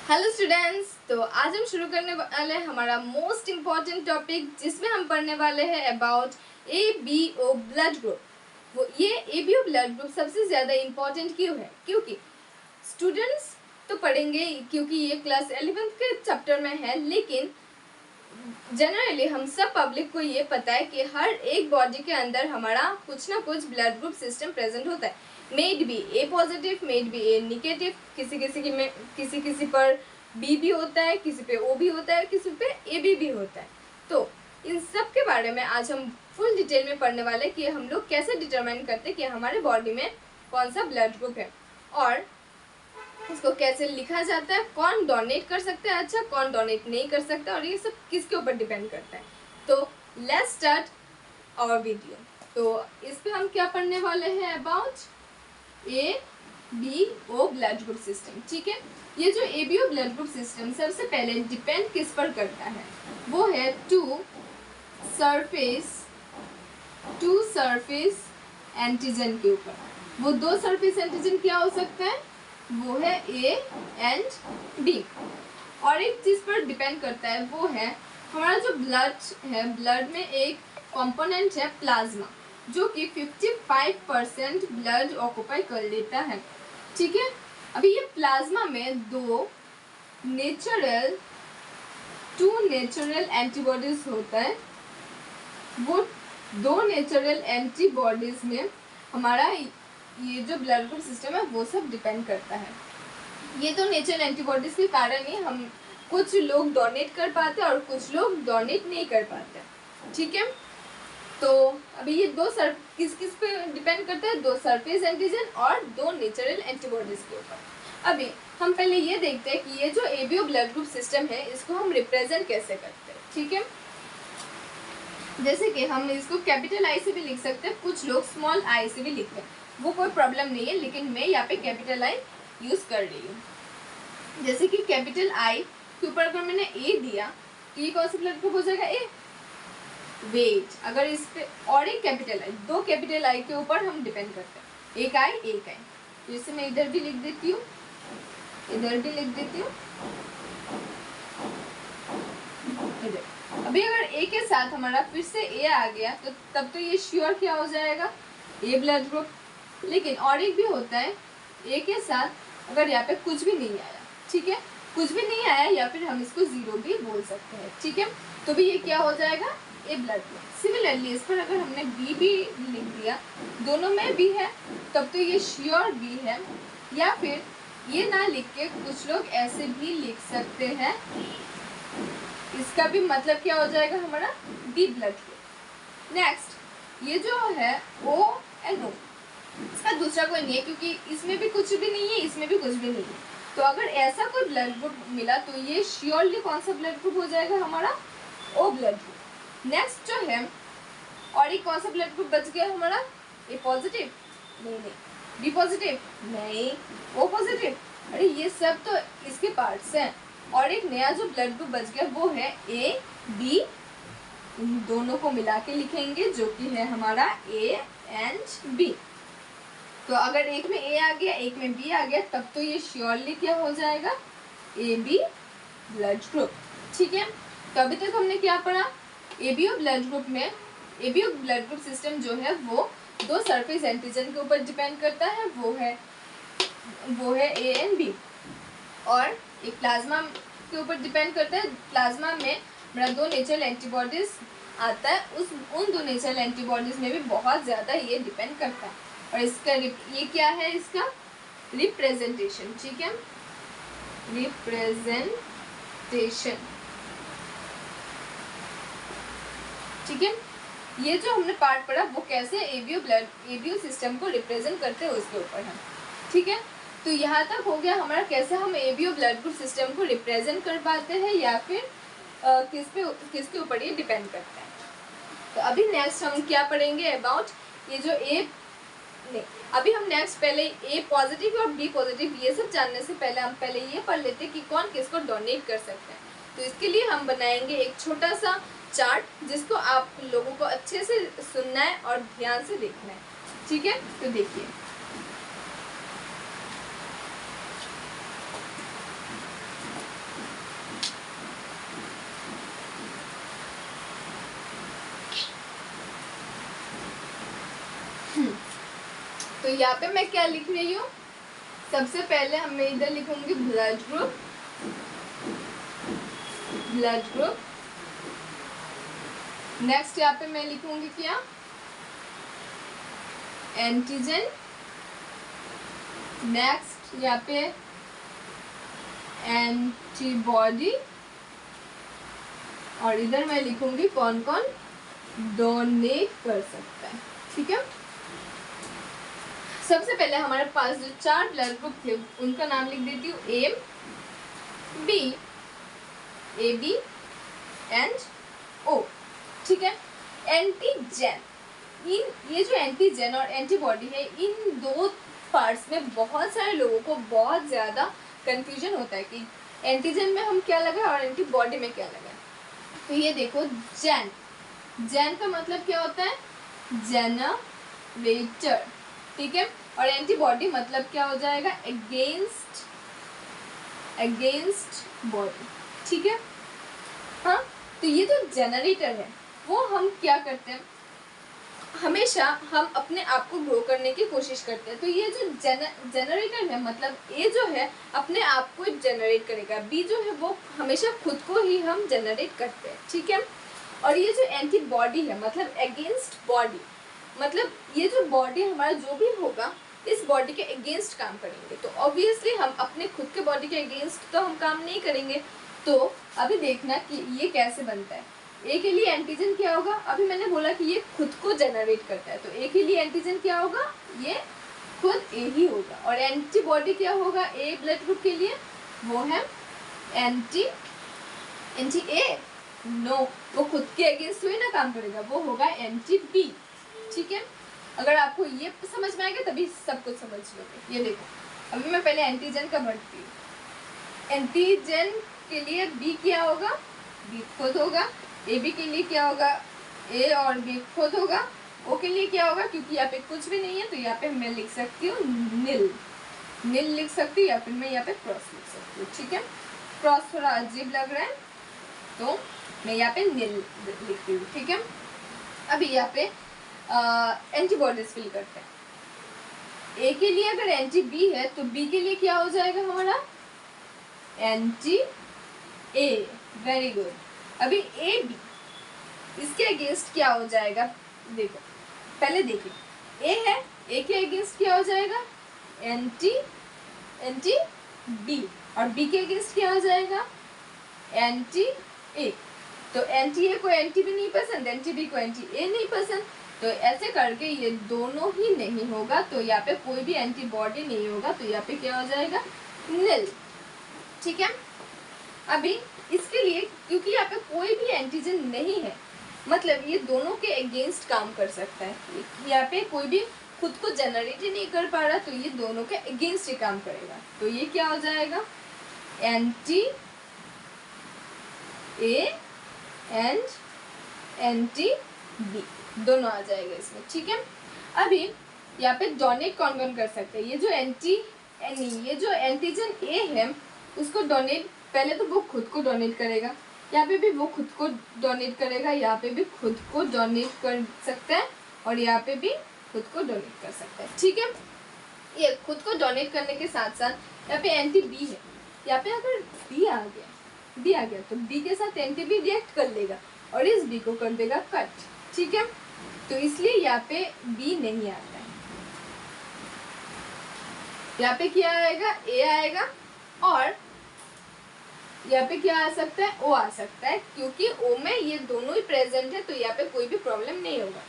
Hello students, तो आज हम शुरू करने वाले हैं हमारा मोस्ट इम्पॉर्टेंट टॉपिक, जिसमें हम पढ़ने वाले हैं अबाउट ABO ब्लड ग्रुप। वो ये ABO ब्लड ग्रुप सबसे ज़्यादा इम्पॉर्टेंट क्यों है? क्योंकि स्टूडेंट्स तो पढ़ेंगे क्योंकि ये क्लास 11th के चैप्टर में है, लेकिन जनरली हम सब पब्लिक को ये पता है कि हर एक बॉडी के अंदर हमारा कुछ ना कुछ ब्लड ग्रुप सिस्टम प्रेजेंट होता है। मेड बी ए पॉजिटिव, मेड बी ए निगेटिव, किसी पर बी भी होता है, किसी पे ओ भी होता है, किसी पे ए बी भी होता है। तो इन सब के बारे में आज हम फुल डिटेल में पढ़ने वाले हैं कि हम लोग कैसे डिटरमाइन करते हैं कि हमारे बॉडी में कौन सा ब्लड ग्रुप है और इसको कैसे लिखा जाता है, कौन डोनेट कर सकता है, अच्छा कौन डोनेट नहीं कर सकता, और ये सब किसके ऊपर डिपेंड करता है। तो लेट्स स्टार्ट आवर वीडियो। तो इस पे हम क्या पढ़ने वाले हैं about ABO blood group system. ठीक है, ये जो ABO ब्लड ग्रुप सिस्टम सबसे पहले डिपेंड किस पर करता है? वो है टू सरफेस एंटीजन के ऊपर। वो दो सरफेस एंटीजन क्या हो सकता है? वो है A एंड B। और एक चीज पर डिपेंड करता है, वो है हमारा जो ब्लड है, ब्लड में एक कंपोनेंट है प्लाज्मा, जो कि 55% ब्लड ऑक्यूपाई कर लेता है। ठीक है, अभी ये प्लाज्मा में टू नेचुरल एंटीबॉडीज होता है। वो दो नेचुरल एंटीबॉडीज में हमारा ये जो ब्लड ग्रुप सिस्टम है वो सब डिपेंड करता है। ये तो नेचुरल एंटीबॉडीज के कारण ही हम कुछ लोग डोनेट कर पाते हैं और कुछ लोग डोनेट नहीं कर पाते। ठीक है, तो अभी ये किस पे डिपेंड करता है? दो सरफेस एंटीजन और दो नेचुरल एंटीबॉडीज के ऊपर। अभी हम पहले ये देखते हैं कि ये जो ABO ब्लड ग्रुप सिस्टम है इसको हम रिप्रेजेंट कैसे करते हैं। ठीक है, जैसे कि हम इसको कैपिटल I से भी लिख सकते हैं, कुछ लोग स्मॉल I से भी लिखते हैं, वो कोई प्रॉब्लम नहीं है, लेकिन मैं यहाँ पे कैपिटल I यूज कर रही हूँ। जैसे कि कैपिटल I के ऊपर अगर मैंने A दिया तो ये कौन सा ब्लड ग्रुप हो जाएगा? A। वेट, अगर इस पे और एक कैपिटल I, दो कैपिटल I के ऊपर हम डिपेंड करते हैं, एक I। जैसे मैं इधर भी लिख देती हूँ, इधर भी लिख देती हूँ, इधर। अभी अगर A के साथ हमारा फिर से A आ गया तो तब तो ये श्योर क्या हो जाएगा? A blood group. लेकिन और एक भी होता है, A के साथ अगर यहाँ पे कुछ भी नहीं आया, ठीक है, कुछ भी नहीं आया, या फिर हम इसको जीरो भी बोल सकते हैं। ठीक है, तो भी ये क्या हो जाएगा? A blood group. सिमिलरली इस पर अगर हमने B भी लिख दिया, दोनों में B है, तब तो ये श्योर B है। या फिर ये ना लिख के कुछ लोग ऐसे भी लिख सकते हैं, इसका भी मतलब क्या हो जाएगा हमारा? B blood group. नेक्स्ट, ये जो है O एंड O, इसका दूसरा कोई नहीं है, क्योंकि इसमें भी कुछ भी नहीं है, इसमें भी कुछ भी नहीं है। तो अगर ऐसा कोई ब्लड ग्रुप मिला तो ये श्योरली कौन सा ब्लड ग्रुप हो जाएगा हमारा? O blood group. नेक्स्ट जो है, और एक कौन सा ब्लड ग्रुप बच गया हमारा? A positive? नहीं। B positive? नहीं। O positive? अरे ये सब तो इसके पार्ट्स हैं। और एक नया जो ब्लड ग्रुप बच गया वो है AB। इन दोनों को मिला के लिखेंगे, जो कि है हमारा A एंड B। तो अगर एक में A आ गया, एक में B आ गया, तब तो ये श्योरली क्या हो जाएगा? AB blood group. ठीक है, तो अभी तक हमने क्या पढ़ा? ABO ब्लड ग्रुप में ABO ब्लड ग्रुप सिस्टम जो है वो दो सरफेस एंटीजन के ऊपर डिपेंड करता है, वो है A एंड B। और एक प्लाज्मा के ऊपर डिपेंड करता है, प्लाज्मा में मेरा दो नेचुरल एंटीबॉडीज आता है, उन दो नेचुरल एंटीबॉडीज में भी बहुत ज़्यादा ये डिपेंड करता है। और इसका ये क्या है? इसका रिप्रेजेंटेशन। ठीक है, रिप्रेजेंटेशन। ठीक है, ये जो हमने पार्ट पढ़ा वो कैसे ABO सिस्टम को रिप्रेजेंट करते हैं उसके ऊपर है। ठीक है, तो यहाँ तक हो गया हमारा कैसे हम ABO ब्लड ग्रुप सिस्टम को रिप्रेजेंट कर पाते हैं, या फिर किसके ऊपर ये डिपेंड करता है। तो अभी नेक्स्ट हम क्या पढ़ेंगे अबाउट ये जो अभी हम नेक्स्ट पहले A पॉजिटिव और B पॉजिटिव ये सब जानने से पहले हम पहले ये पढ़ लेते हैं कि कौन किसको डोनेट कर सकते हैं। तो इसके लिए हम बनाएंगे एक छोटा सा चार्ट, जिसको आप लोगों को अच्छे से सुनना है और ध्यान से देखना है। ठीक है, तो देखिए, तो यहाँ पे मैं क्या लिख रही हूँ, सबसे पहले मैं इधर लिखूंगी blood group, blood group. Next यहाँ पे मैं लिखूंगी क्या, एंटीजन। नेक्स्ट यहाँ पे एंटीबॉडी, और इधर मैं लिखूंगी कौन कौन डोनेट कर सकता है। ठीक है, सबसे पहले हमारे पास जो 4 ब्लड ग्रुप थे उनका नाम लिख देती हूँ, A B, A B and O. ठीक है, एंटीजन, ये जो एंटीजन और एंटीबॉडी है, इन 2 पार्ट्स में बहुत सारे लोगों को बहुत ज़्यादा कंफ्यूजन होता है कि एंटीजन में हम क्या लगाए और एंटीबॉडी में क्या लगाए। तो ये देखो, जेन, जेन का मतलब क्या होता है, जेनरेटर। ठीक है, और एंटीबॉडी मतलब क्या हो जाएगा, अगेंस्ट, अगेंस्ट बॉडी। ठीक है, हाँ, तो ये जो जनरेटर है वो हम क्या करते हैं, हमेशा हम अपने आप को ग्रो करने की कोशिश करते हैं। तो ये जो जनरेटर है, मतलब ए जो है अपने आप को जनरेट करेगा, बी जो है वो हमेशा खुद को ही हम जनरेट करते हैं। ठीक है, और ये जो एंटीबॉडी है मतलब अगेंस्ट बॉडी, मतलब ये जो बॉडी हमारा जो भी होगा इस बॉडी के अगेंस्ट काम करेंगे। तो ऑब्वियसली हम अपने खुद के बॉडी के अगेंस्ट तो हम काम नहीं करेंगे। तो अभी देखना कि ये कैसे बनता है। ए के लिए एंटीजन क्या होगा, अभी मैंने बोला कि ये खुद को जनरेट करता है, तो ए के लिए एंटीजन क्या होगा, ये खुद ए ही होगा। और एंटीबॉडी क्या होगा ए ब्लड ग्रुप के लिए, वो है एंटी ए, नो, वो खुद के अगेंस्ट हुए ना काम करेगा, वो होगा एंटी बी। ठीक है, अगर आपको ये समझ में आएगा तभी सब कुछ समझ लोगे। ये देखो, अभी मैं पहले एंटीजन का भरती हूँ। एंटीजन के लिए बी क्या होगा, बी खुद होगा। ए बी के लिए क्या होगा, ए और बी खुद होगा। ओ के लिए क्या होगा, क्योंकि यहाँ पे कुछ भी नहीं है तो यहाँ पे मैं लिख सकती हूँ नील, नील लिख सकती हूँ, या फिर मैं यहाँ पे क्रॉस लिख सकती हूँ। ठीक है, क्रॉस थोड़ा अजीब लग रहा है तो मैं यहाँ पे नील लिखती हूँ। ठीक है, अभी यहाँ पे एंटीबॉडीज फिल करते हैं। ए के लिए अगर एंटी बी है तो बी के लिए क्या हो जाएगा हमारा, एंटी ए। Very good. अभी ए बी, इसके अगेंस्ट क्या हो जाएगा, देखो पहले देखिए, ए है, ए के अगेंस्ट क्या हो जाएगा, एंटी बी, और बी के अगेंस्ट क्या हो जाएगा, एंटी ए। तो एंटी ए को एंटी बी नहीं पसंद, एंटी बी को एंटी ए नहीं पसंद, तो ऐसे करके ये दोनों ही नहीं होगा, तो यहाँ पे कोई भी एंटीबॉडी नहीं होगा, तो यहाँ पे क्या हो जाएगा, नील। ठीक है, अभी इसके लिए क्योंकि यहाँ पे कोई भी एंटीजन नहीं है, मतलब ये दोनों के अगेंस्ट काम कर सकता है, यहाँ पे कोई भी खुद को जनरेट ही नहीं कर पा रहा, तो ये दोनों के अगेंस्ट ही काम करेगा। तो ये क्या हो जाएगा, anti A and anti B, दोनों आ जाएगा इसमें। ठीक है, अभी यहाँ पे डोनेट कौन कौन कर सकते हैं, ये जो एंटीजन ए है उसको डोनेट, पहले तो वो खुद को डोनेट करेगा, यहाँ पे भी वो खुद को डोनेट करेगा, यहाँ पे भी खुद को डोनेट कर सकता है, और यहाँ पे भी खुद को डोनेट कर सकता है। ठीक है, ये खुद को डोनेट करने के साथ साथ यहाँ पे एंटी बी है, यहाँ पे अगर बी आ गया तो बी के साथ एंटी बी रिएक्ट कर लेगा और इस बी को कर देगा कट। ठीक है, तो इसलिए यहाँ पे बी नहीं आता है, यहाँ पे क्या आएगा, ए आएगा, और यहाँ पे क्या आ सकता है, ओ आ सकता है, क्योंकि ओ में ये दोनों ही प्रेजेंट है, तो यहाँ पे कोई भी प्रॉब्लम नहीं होगा।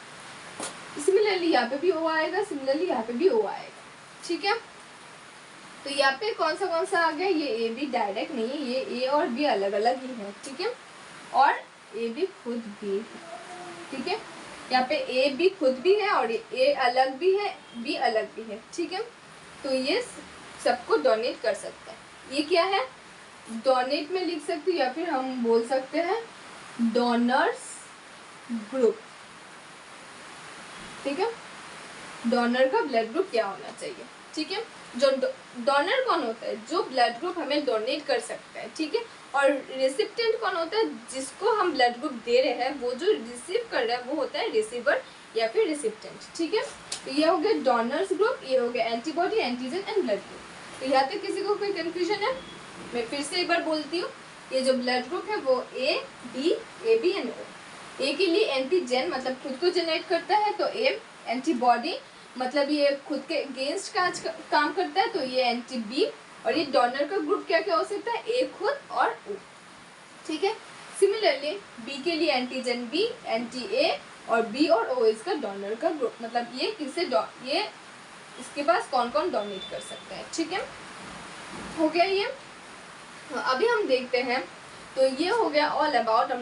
सिमिलरली यहाँ पे भी ओ आएगा, सिमिलरली यहाँ पे भी ओ आएगा। ठीक है, तो यहाँ पे कौन सा आ गया, ये ए बी डायरेक्ट नहीं है, ये ए और बी अलग अलग ही है। ठीक है, और ए बी खुद भी है। ठीक है, यहाँ पे ए बी खुद भी है और ए अलग भी है, बी अलग भी है। ठीक है, तो ये सबको डोनेट कर सकता है। ये क्या है, डोनेट में लिख सकते हैं, या फिर हम बोल सकते हैं डोनर्स ग्रुप। ठीक है, डोनर का ब्लड ग्रुप क्या होना चाहिए, ठीक है। जो डोनर कौन होता है, जो ब्लड ग्रुप हमें डोनेट कर सकता है, ठीक है। और रिसिप्टेंट कौन होता है, जिसको हम ब्लड ग्रुप दे रहे हैं, वो जो रिसीव कर रहा है वो होता है रिसीवर या फिर रिसिप्टेंट, ठीक है। तो ये हो गया डोनर्स ग्रुप, ये हो गया antibody, antigen and blood group. तो यहाँ तक किसी को कोई कंफ्यूजन है? मैं फिर से एक बार बोलती हूँ, ये जो ब्लड ग्रुप है वो ए बी एंड ओ। ए के लिए एंटीजन मतलब खुद को जनरेट करता है तो ए, एंटीबॉडी मतलब ये खुद के अगेंस्ट काम करता है तो ये एंटी बी, और ये डोनर का ग्रुप क्या क्या हो सकता है, ए खुद और ओ, ठीक है। सिमिलरली बी के लिए एंटीजन बी, एंटी ए, और बी और ओ इसका डोनर का ग्रुप, मतलब ये किसे ये इसके पास कौन कौन डोनेट कर सकते हैं, ठीक है। हो गया ये। अभी हम देखते हैं, तो ये हो गया all about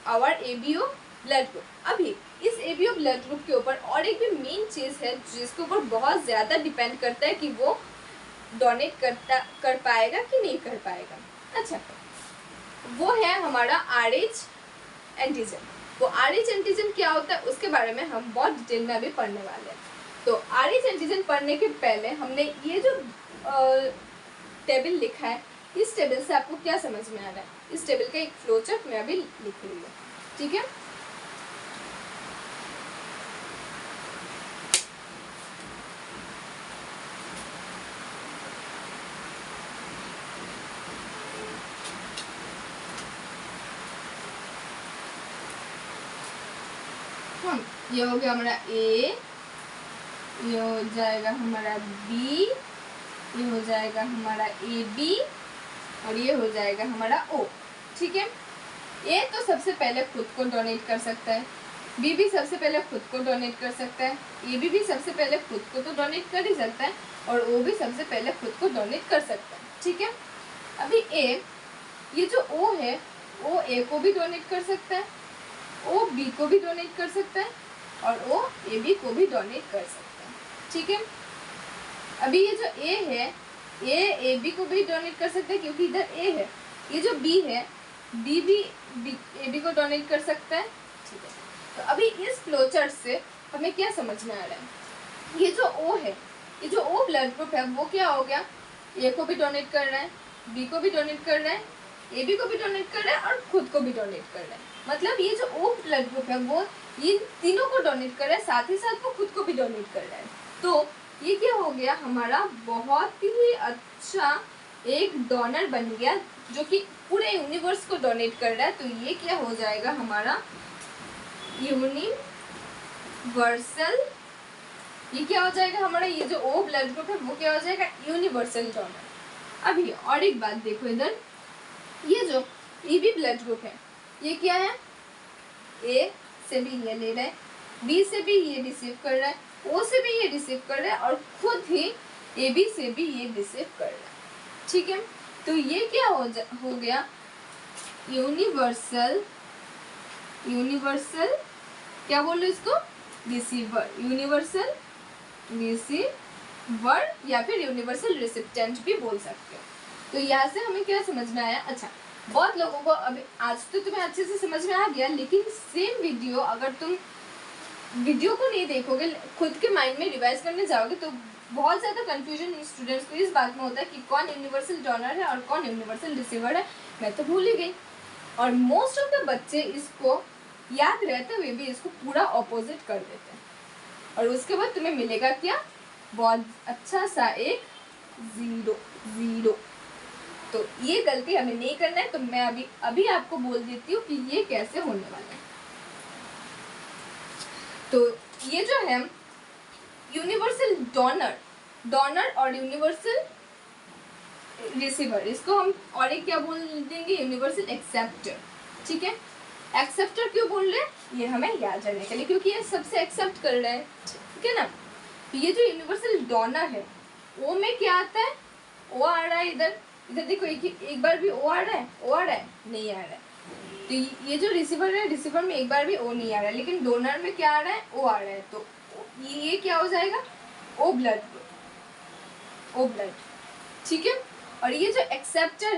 our ABO blood group. अभी इस एबीओ ब्लड ग्रुप के ऊपर और एक भी मेन चीज़ है जिसके ऊपर बहुत ज़्यादा डिपेंड करता है कि वो डोनेट कर पाएगा कि नहीं कर पाएगा। अच्छा, वो है हमारा RH एंटीजन। वो RH एंटीजन क्या होता है उसके बारे में हम बहुत डिटेल में अभी पढ़ने वाले हैं। तो RH एंटीजन पढ़ने के पहले हमने ये जो टेबल लिखा है, इस टेबल से आपको क्या समझ में आ रहा है, इस टेबल का एक फ्लो चार्ट मैं अभी लिख रही हूँ, ठीक है। ये हो गया हमारा ए, ये हो जाएगा हमारा बी, ये हो जाएगा हमारा ए बी, और ये हो जाएगा हमारा ओ, ठीक है। ए तो सबसे पहले खुद को डोनेट कर सकता है, बी भी सबसे पहले खुद को डोनेट कर सकता है, ए बी भी सबसे पहले खुद को तो डोनेट कर ही सकता है, और ओ भी सबसे पहले खुद को डोनेट कर सकता है, ठीक है। अभी ए, ये जो ओ है, ओ ए को भी डोनेट कर सकता है, ओ बी को भी डोनेट कर सकता है, और ओ ए बी को भी डोनेट कर सकता है, ठीक है। अभी ये जो ए है, ए बी को भी डोनेट कर सकता है क्योंकि इधर ए है। ये जो बी है, बी भी ए बी को डोनेट कर सकता है, ठीक है। तो अभी इस फ्लोचार्ट से हमें क्या समझ में आ रहा है, ये जो ओ है, ये जो ओ ब्लड ग्रुप है वो क्या हो गया, ए को भी डोनेट कर रहा है, बी को भी डोनेट कर रहा है, ए बी को भी डोनेट कर रहा है, और खुद को भी डोनेट कर रहा है। मतलब ये जो ओ ब्लड ग्रुप है वो ये तीनों को डोनेट कर रहा है, साथ ही साथ वो खुद को भी डोनेट कर रहा है। तो ये क्या हो गया, हमारा बहुत ही अच्छा एक डोनर बन गया जो कि पूरे यूनिवर्स को डोनेट कर रहा है। तो ये क्या हो जाएगा हमारा यूनिवर्सल, ये क्या हो जाएगा हमारा, ये जो ओ ब्लड ग्रुप है वो क्या हो जाएगा, यूनिवर्सल डोनर। अभी और एक बात देखो इधर, ये जो ईबी ब्लड ग्रुप है ये क्या है, ए से भी ये ले रहा है, बी से भी ये रिसीव कर रहा है, ओ से भी ये रिसीव कर रहा है, और खुद ही ए बी से भी ये रिसीव कर रहा है, ठीक है। तो ये क्या हो गया यूनिवर्सल, क्या बोल रहे इसको, रिसीवर, यूनिवर्सल रिसीवर या फिर यूनिवर्सल रिसिप्टेंट भी बोल सकते हो। तो यहाँ से हमें क्या समझ में आया, अच्छा बहुत लोगों को अभी आज तो तुम्हें अच्छे से समझ में आ गया, लेकिन सेम वीडियो अगर तुम वीडियो को नहीं देखोगे, खुद के माइंड में रिवाइज करने जाओगे तो बहुत ज़्यादा कंफ्यूजन स्टूडेंट्स को इस बात में होता है कि कौन यूनिवर्सल डोनर है और कौन यूनिवर्सल रिसीवर है। मैं तो भूल ही गई, और मोस्ट ऑफ द बच्चे इसको याद रहते हुए भी इसको पूरा ऑपोजिट कर देते हैं, और उसके बाद तुम्हें मिलेगा क्या, बहुत अच्छा सा एक जीरो। तो ये गलती हमें नहीं करना है। तो मैं अभी आपको बोल देती हूँ कि ये कैसे होने वाला है। तो ये जो है यूनिवर्सल डोनर और यूनिवर्सल रिसीवर, इसको हम और एक क्या बोल देंगे, यूनिवर्सल एक्सेप्टर, ठीक है। एक्सेप्टर क्यों बोल रहे हैं, ये हमें याद रखने के लिए, क्योंकि ये सबसे एक्सेप्ट कर रहा है, ठीक है ना। तो ये जो यूनिवर्सल डोनर है, ओ में क्या आता है, ओ आ रहा है, इधर देखो एक बार भी ओ आ रहा है, नहीं आ रहा है। तो ये जो रिसीवर है, रिसीवर में एक बार भी ओ नहीं आ रहा है, लेकिन डोनर में क्या आ रहा है, ओ आ रहा है। तो ये क्या हो जाएगा, ओ ब्लड, ठीक है। और ये जो एक्सेप्टर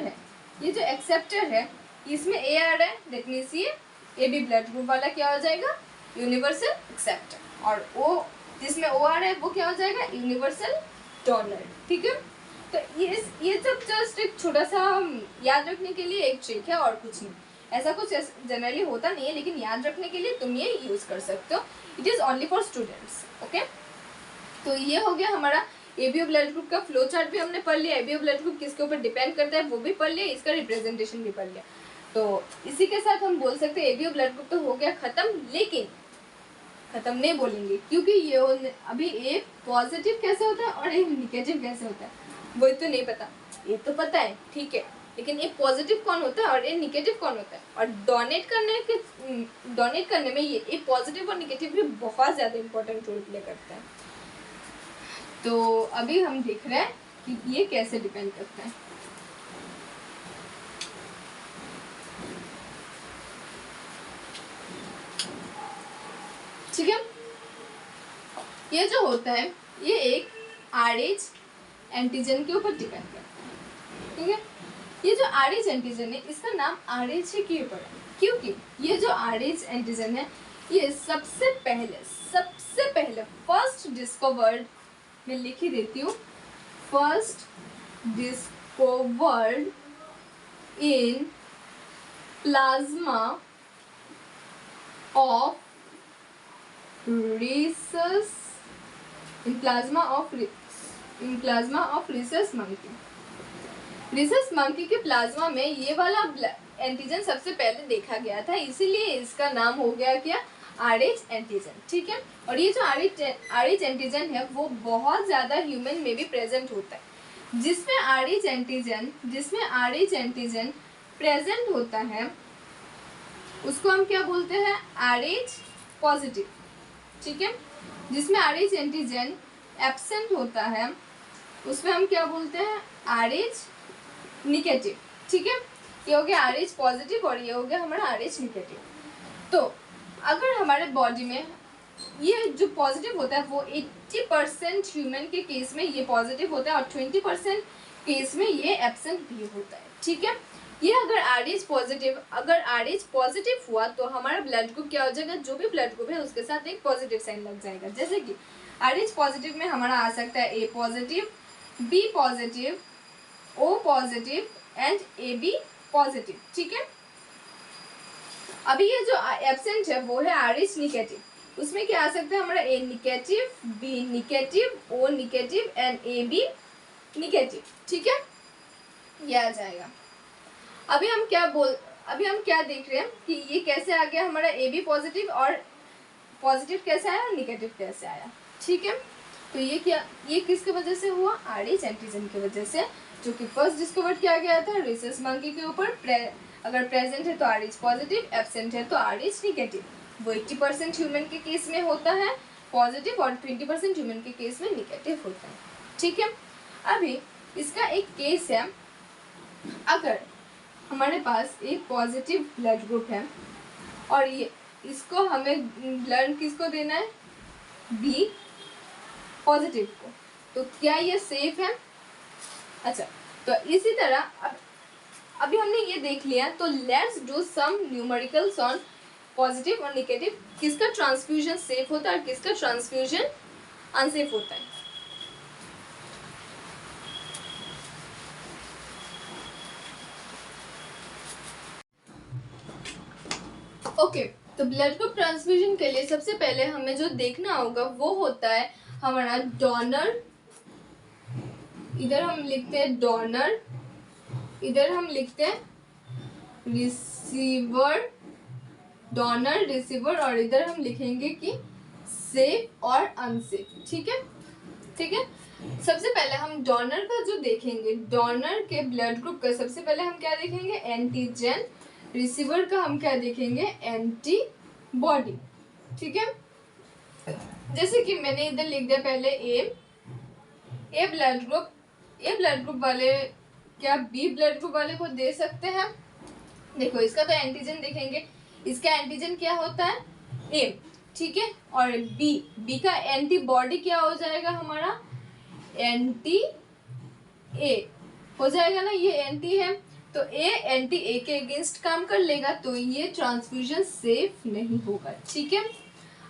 है, इसमें ए आ रहा है, दैट मीन्स ये ए बी ब्लड ग्रुप वाला क्या हो जाएगा, यूनिवर्सल एक्सेप्टर। और ओ जिसमें ओ आ रहा है वो क्या हो जाएगा, यूनिवर्सल डोनर। ठीक है, तो ये सब जस्ट एक छोटा सा याद रखने के लिए एक ट्रिक है और कुछ नहीं। ऐसा कुछ जनरली होता नहीं है, लेकिन याद रखने के लिए तुम ये यूज़ कर सकते हो। It is only for students. Okay, तो ये हो गया हमारा एबीओ ब्लड ग्रुप का फ्लो चार्ट भी हमने पढ़ लिया, एबीओ ब्लड ग्रुप किसके ऊपर डिपेंड करता है वो भी पढ़ लिया, इसका रिप्रेजेंटेशन भी पढ़ लिया। तो इसी के साथ हम बोल सकते हैं एबीओ ब्लड ग्रुप तो हो गया खत्म, लेकिन खत्म नहीं बोलेंगे क्योंकि ये अभी ए पॉजिटिव कैसे होता है और ए निगेटिव कैसे होता है वो तो नहीं पता। ये तो पता है, ठीक है, लेकिन ए पॉजिटिव कौन होता है और ए निगेटिव कौन होता है, और डोनेट करने में ये ए पॉजिटिव और निगेटिव भी बहुत ज़्यादा इंपॉर्टेंट रोल प्ले करता है। तो अभी हम देख रहे हैं कि ये कैसे डिपेंड करता है। ठीक है, ये जो होता है ये एक RH एंटीजन के ऊपर डिपेंड करता है। ठीक है, ये जो RH एंटीजन है इसका नाम RH ही क्यों पड़ा, क्योंकि ये जो RH एंटीजन है ये सबसे पहले फर्स्ट डिस्कवर्ड, मैं लिख ही देती हूँ, first discovered in plasma of rhesus in plasma of rhesus monkey। rhesus monkey के प्लाज्मा में ये वाला एंटीजन सबसे पहले देखा गया था, इसीलिए इसका नाम हो गया क्या, RH एंटीजन। ठीक है, और ये जो RH एंटीजन है वो बहुत ज़्यादा ह्यूमन में भी प्रेजेंट होता है। जिसमें RH एंटीजन प्रेजेंट होता है उसको हम क्या बोलते हैं, RH पॉजिटिव। ठीक है, जिसमें RH एंटीजन एब्सेंट होता है उसमें हम क्या बोलते हैं, RH निगेटिव। ठीक है, ये हो गया RH पॉजिटिव और ये हो गया हमारा RH निगेटिव। तो अगर हमारे बॉडी में ये जो पॉजिटिव होता है वो 80% ह्यूमन के केस में ये पॉजिटिव होता है और 20% केस में ये एब्सेंट भी होता है। ठीक है, ये अगर RH पॉजिटिव हुआ तो हमारा ब्लड ग्रुप क्या हो जाएगा, जो भी ब्लड ग्रुप है उसके साथ एक पॉजिटिव साइन लग जाएगा। जैसे कि RH पॉजिटिव में हमारा आ सकता है A positive, B positive, O positive and AB positive. ठीक है, अभी ये जो एब्सेंट है वो है RH निगेटिव, उसमें क्या आ सकता है हमारा A negative, B negative, O negative and AB negative. ठीक है, ये आ जाएगा। अभी हम क्या देख रहे हैं कि ये कैसे आ गया हमारा AB पॉजिटिव, और पॉजिटिव कैसे आया और निगेटिव कैसे आया। ठीक है, तो ये किसकी वजह से हुआ, RH एंटीजन की वजह से, जो कि फर्स्ट डिस्कवर किया गया था rhesus monkey के ऊपर। अगर प्रेजेंट है तो RH पॉजिटिव, एब्सेंट है तो RH निगेटिव। वो 80% ह्यूमन के केस में होता है पॉजिटिव और 20% ह्यूमन के केस में निगेटिव होता है। ठीक है, अभी इसका एक केस है, अगर हमारे पास एक पॉजिटिव ब्लड ग्रुप है और ये इसको हमें ब्लड किसको देना है, B पॉजिटिव को, तो क्या ये सेफ है। अच्छा, तो इसी तरह अभी हमने ये देख लिया, तो let's do some numericals on positive और नेगेटिव, किसका ट्रांसफ्यूजन सेफ होता है और किसका ट्रांसफ्यूजन अनसेफ होता है। ओके, तो ब्लड ग्रुप ट्रांसफ्यूजन के लिए सबसे पहले हमें जो देखना होगा वो होता है हमारा डोनर। इधर हम लिखते हैं डोनर, इधर हम लिखते हैं रिसीवर, डोनर रिसीवर, और इधर हम लिखेंगे कि सेफ और अनसेफ। ठीक है, ठीक है, सबसे पहले हम डोनर का जो देखेंगे, डोनर के ब्लड ग्रुप का सबसे पहले हम क्या देखेंगे, एंटीजन। रिसीवर का हम क्या देखेंगे, एंटीबॉडी। ठीक है, जैसे कि मैंने इधर लिख दिया पहले ए ब्लड ग्रुप वाले क्या B ब्लड ग्रुप वाले को दे सकते हैं। देखो इसका तो एंटीजन देखेंगे, इसका एंटीजन क्या होता है, A। ठीक है, और B का एंटीबॉडी क्या हो जाएगा हमारा, एंटी A हो जाएगा ना, ये एंटी है तो A एंटी A के अगेंस्ट काम कर लेगा, तो ये ट्रांसफ्यूजन सेफ नहीं होगा। ठीक है,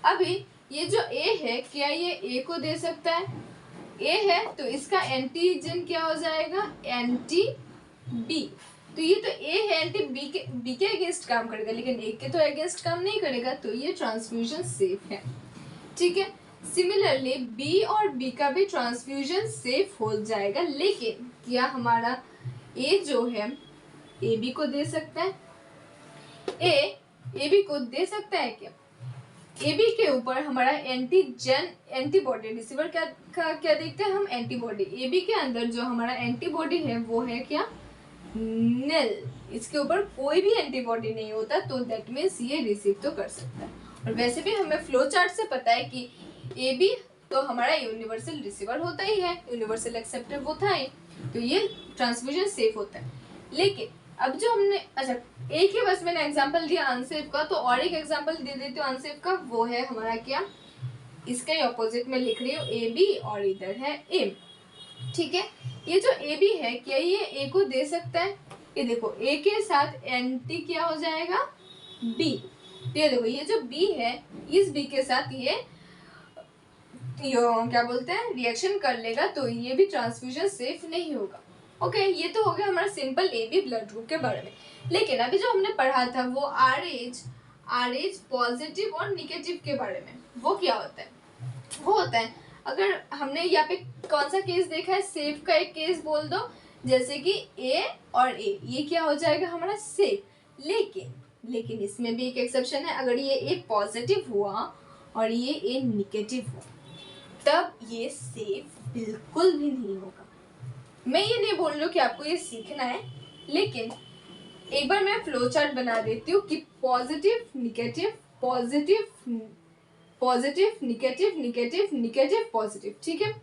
अभी ये जो A है क्या ये A को दे सकता है, ए है तो इसका एंटीजन क्या हो जाएगा, एंटी बी। तो ये तो ए है, एंटी बी के अगेंस्ट काम करेगा, लेकिन ए के तो अगेंस्ट काम नहीं करेगा, तो ये ट्रांसफ्यूजन सेफ है। ठीक है, सिमिलरली बी और बी का भी ट्रांसफ्यूजन सेफ हो जाएगा, लेकिन क्या हमारा ए जो है ए बी को दे सकता है, ए बी को दे सकता है क्या? ए बी के ऊपर हमारा एंटीबॉडी, रिसीवर क्या देखते हैं हम, एंटीबॉडी। ए बी के अंदर जो हमारा एंटीबॉडी है वो है क्या, नल। इसके ऊपर कोई भी एंटीबॉडी नहीं होता, तो दैट मीन्स ये रिसीव तो कर सकता है। और वैसे भी हमें फ्लो चार्ट से पता है कि ए बी तो हमारा यूनिवर्सल रिसीवर होता ही है, यूनिवर्सल एक्सेप्टर वो था ही, तो ये ट्रांसफ्यूजन सेफ होता है। लेकिन अब जो हमने, अच्छा एक ही बस मैंने एग्जांपल दिया अनसेफ का, तो और एक एग्जांपल दे देती हूँ अनसेफ का, वो है हमारा क्या, इसका ही ऑपोजिट में लिख रही हूँ ए बी और इधर है ए। ठीक है, ये जो ए बी है क्या ये ए को दे सकता है? ये देखो ए के साथ एंटी क्या हो जाएगा, बी। ये देखो ये जो बी है इस बी के साथ ये क्या बोलते हैं रिएक्शन कर लेगा, तो ये भी ट्रांसफ्यूजन सेफ नहीं होगा। ओके, ये तो हो गया हमारा simple A B blood group के बारे में। लेकिन अभी जो हमने पढ़ा था वो आर एच पॉजिटिव और निगेटिव के बारे में, वो क्या होता है? वो होता है, अगर हमने यहाँ पे कौन सा केस देखा है, सेफ का एक केस बोल दो, जैसे कि ए और ए, ये क्या हो जाएगा हमारा सेफ। लेकिन इसमें भी एक एक्सेप्शन है, अगर ये ए पॉजिटिव हुआ और ये ए निगेटिव हुआ तब ये सेफ बिल्कुल भी नहीं होगा। मैं ये नहीं बोल रही हूँ कि आपको ये सीखना है, लेकिन एक बार मैं फ्लो चार्ट बना देती हूँ कि पॉजिटिव निगेटिव निगेटिव पॉजिटिव, ठीक है,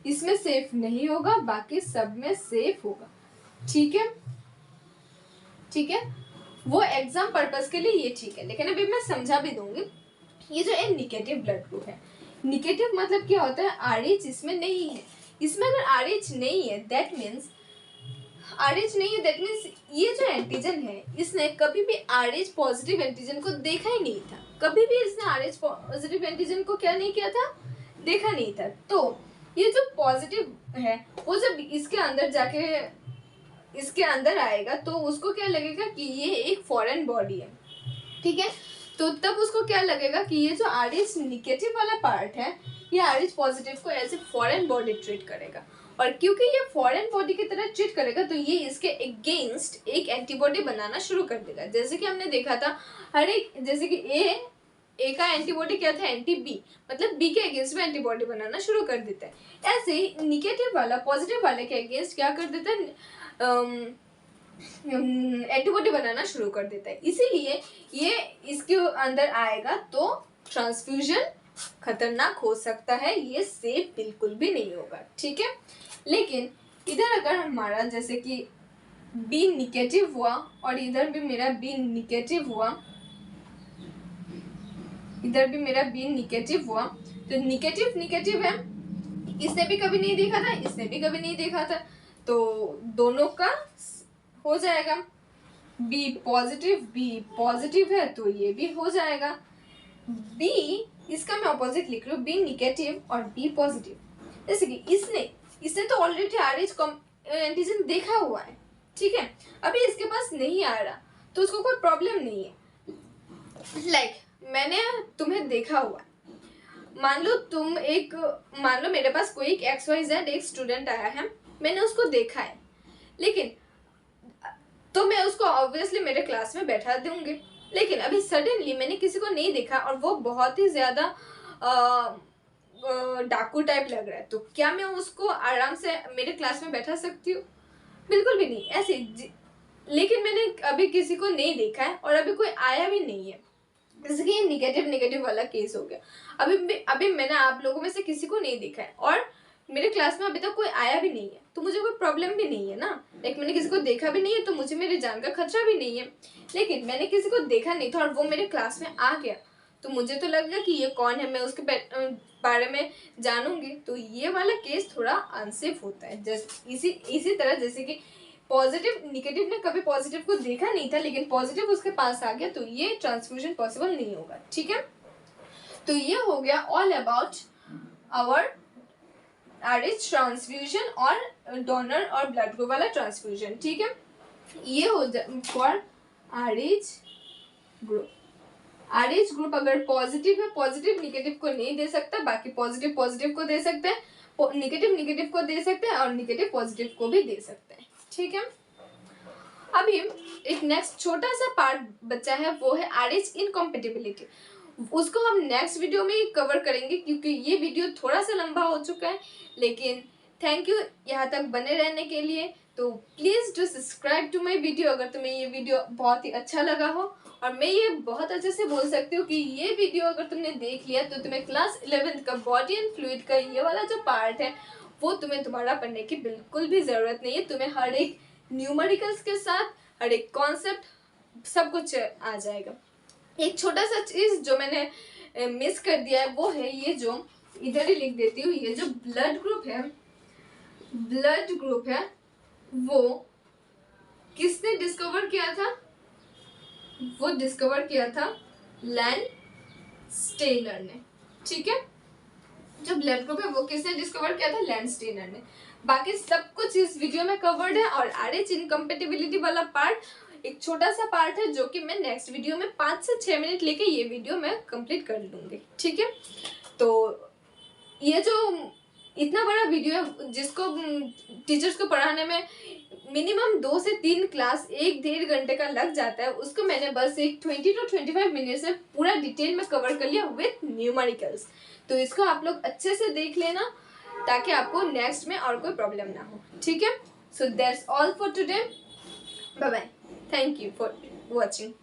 इसमें सेफ नहीं होगा, बाकी सब में सेफ होगा। ठीक है, वो एग्जाम पर्पस के लिए ये ठीक है, लेकिन अभी मैं समझा भी दूंगी। ये जो निगेटिव ब्लड ग्रुप है, निगेटिव मतलब क्या होता है, RH इसमें नहीं है। इसमें अगर RH नहीं है दैट मीन्स ये जो एंटीजन है इसने कभी भी RH पॉजिटिव एंटीजन को देखा ही नहीं था, कभी भी इसने RH पॉजिटिव एंटीजन को क्या नहीं किया था, देखा नहीं था। तो ये जो पॉजिटिव है वो जब इसके अंदर जाके इसके अंदर आएगा तो उसको क्या लगेगा कि ये एक फॉरेन बॉडी है। ठीक है, तो तब उसको क्या लगेगा कि ये जो RH निगेटिव वाला पार्ट है ये RH पॉजिटिव को ऐसे फॉरेन बॉडी ट्रीट करेगा, और क्योंकि ये फॉरेन बॉडी की तरह ट्रीट करेगा तो ये इसके अगेंस्ट एक एंटीबॉडी बनाना शुरू कर देगा। जैसे कि हमने देखा था हर एक, जैसे कि ए का एंटीबॉडी क्या था, एंटी बी, मतलब बी के अगेंस्ट में एंटीबॉडी बनाना शुरू कर देता है। ऐसे ही निगेटिव वाला पॉजिटिव वाले के अगेंस्ट क्या कर देता है, एंटीबॉडी बनाना शुरू कर देता है। इसीलिए ये इसके अंदर आएगा तो ट्रांसफ्यूजन खतरनाक हो सकता है, ये सेफ बिल्कुल भी नहीं होगा। ठीक है, लेकिन इधर अगर हमारा जैसे कि बी निगेटिव हुआ और इधर भी मेरा बी निगेटिव हुआ, इधर भी मेरा बी निगेटिव हुआ, तो निगेटिव है, इसने भी कभी नहीं देखा था, इसने भी कभी नहीं देखा था, तो दोनों का हो जाएगा। बी पॉजिटिव है तो ये भी हो जाएगा। बी, इसका मैं ऑपोजिट लिख रही हूँ, बी निगेटिव और बी पॉजिटिव। जैसे कि इसने तो ऑलरेडी RH एंटीजन देखा हुआ है, ठीक है, अभी इसके पास नहीं आ रहा तो उसको कोई प्रॉब्लम नहीं है। लाइक मैंने तुम्हें देखा हुआ है, मान लो मेरे पास कोई एक XYZ एक स्टूडेंट आया है, मैंने उसको देखा है, लेकिन तो मैं उसको ऑब्वियसली मेरे क्लास में बैठा दूंगी। लेकिन अभी सडनली मैंने किसी को नहीं देखा और वो बहुत ही ज्यादा डाकू टाइप लग रहा है, तो क्या मैं उसको आराम से मेरे क्लास में बैठा सकती हूँ? बिल्कुल भी नहीं ऐसे। लेकिन मैंने अभी किसी को नहीं देखा है और अभी कोई आया भी नहीं है, जैसे कि ये निगेटिव वाला केस हो गया। अभी मैंने आप लोगों में से किसी को नहीं देखा है और मेरे क्लास में अभी तक कोई आया भी नहीं है, तो मुझे कोई प्रॉब्लम भी नहीं है ना। लाइक मैंने किसी को देखा भी नहीं है तो मुझे मेरी जान का खतरा भी नहीं है। लेकिन मैंने किसी को देखा नहीं था और वो मेरे क्लास में आ गया, तो मुझे तो लगेगा कि ये कौन है, मैं उसके बारे में जानूंगी। तो ये वाला केस थोड़ा अनसेफ होता है। इसी तरह जैसे कि पॉजिटिव निगेटिव ने कभी पॉजिटिव को देखा नहीं था, लेकिन पॉजिटिव उसके पास आ गया, तो ये ट्रांसफ्यूजन पॉसिबल नहीं होगा। ठीक है, तो ये हो गया all about our RH transfusion और डोनर और ब्लड ग्रुप वाला ट्रांसफ्यूजन, ठीक है। ये हो जाए फॉर RH ग्रुप। RH ग्रुप अगर पॉजिटिव है, पॉजिटिव निगेटिव को नहीं दे सकता, बाकी पॉजिटिव पॉजिटिव को दे सकते हैं, निगेटिव निगेटिव को दे सकते हैं और निगेटिव पॉजिटिव को भी दे सकते हैं, ठीक है। अभी एक नेक्स्ट छोटा सा पार्ट बचा है, वो है RH इनकम्पेटिबिलिटी। उसको हम नेक्स्ट वीडियो में कवर करेंगे क्योंकि ये वीडियो थोड़ा सा लंबा हो चुका है। लेकिन थैंक यू यहाँ तक बने रहने के लिए। तो please do subscribe to my video अगर तुम्हें ये वीडियो बहुत ही अच्छा लगा हो। और मैं ये बहुत अच्छे से बोल सकती हूँ कि ये वीडियो अगर तुमने देख लिया तो तुम्हें क्लास 11th का बॉडी एंड फ्लूइड का ये वाला जो पार्ट है वो तुम्हें दोबारा पढ़ने की बिल्कुल भी ज़रूरत नहीं है। तुम्हें हर एक न्यूमेरिकल्स के साथ हर एक कॉन्सेप्ट सब कुछ आ जाएगा। एक छोटा सा चीज़ जो मैंने मिस कर दिया है वो है ये, जो इधर ही लिख देती हूँ, ये जो ब्लड ग्रुप है वो किसने डिस्कवर किया था? वो डिस्कवर किया था लैंडस्टेनर ने, ठीक है। जो ब्लड ग्रुप है वो किसने डिस्कवर किया था? लैंडस्टेनर ने। बाकी सब कुछ इस वीडियो में कवर्ड है और RH इनकम्पेटिबिलिटी वाला पार्ट एक छोटा सा पार्ट है जो कि मैं नेक्स्ट वीडियो में 5 से 6 मिनट लेके ये वीडियो मैं कंप्लीट कर लूँगी, ठीक है। तो ये जो इतना बड़ा वीडियो है जिसको टीचर्स को पढ़ाने में मिनिमम 2 से 3 क्लास 1-1.5 घंटे का लग जाता है, उसको मैंने बस एक 20 to 25 मिनट्स में पूरा डिटेल में कवर कर लिया विथ न्यूमेरिकल्स। तो इसको आप लोग अच्छे से देख लेना ताकि आपको नेक्स्ट में और कोई प्रॉब्लम ना हो, ठीक है। So that's all for today, bye bye, thank you for watching.